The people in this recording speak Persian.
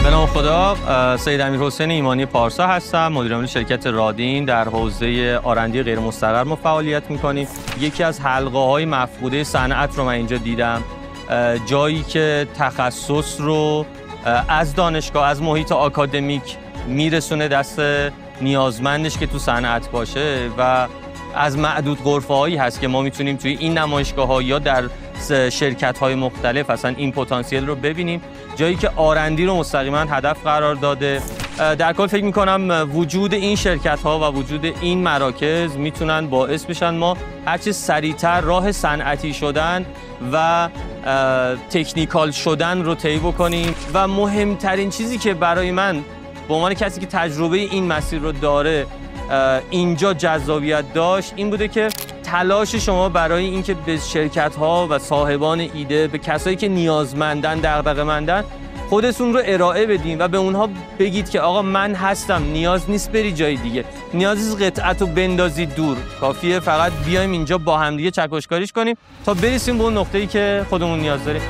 به نام خدا، سید امیرحسین ایمانی پارسا هستم، مدیر عامل شرکت رادین در حوزه آرندی غیر مستقر ما فعالیت می‌کنیم. یکی از حلقه‌های مفقوده صنعت رو من اینجا دیدم، جایی که تخصص رو از دانشگاه، از محیط آکادمیک میرسونه دست نیازمندش که تو صنعت باشه و از معدود غرفه‌هایی هست که ما میتونیم توی این نمایشگاه‌ها یا در شرکت‌های مختلف اصلا این پتانسیل رو ببینیم، جایی که آرندی رو مستقیما هدف قرار داده. در کل فکر می‌کنم وجود این شرکت‌ها و وجود این مراکز میتونن باعث بشن ما هرچه سریعتر راه صنعتی شدن و تکنیکال شدن رو طی بکنیم و مهمترین چیزی که برای من به عنوان کسی که تجربه این مسیر رو داره اینجا جذابیت داشت این بوده که تلاش شما برای اینکه به شرکت‌ها و صاحبان ایده، به کسایی که نیازمندن، دغدغه‌مندن، خودتون رو ارائه بدین و به اونها بگید که آقا من هستم، نیاز نیست بری جای دیگه، نیاز نیست قطعت رو بندازید دور، کافیه فقط بیایم اینجا با همدیگه چکشکاریش کنیم تا برسیم به اون نقطه‌ای که خودمون نیاز داریم.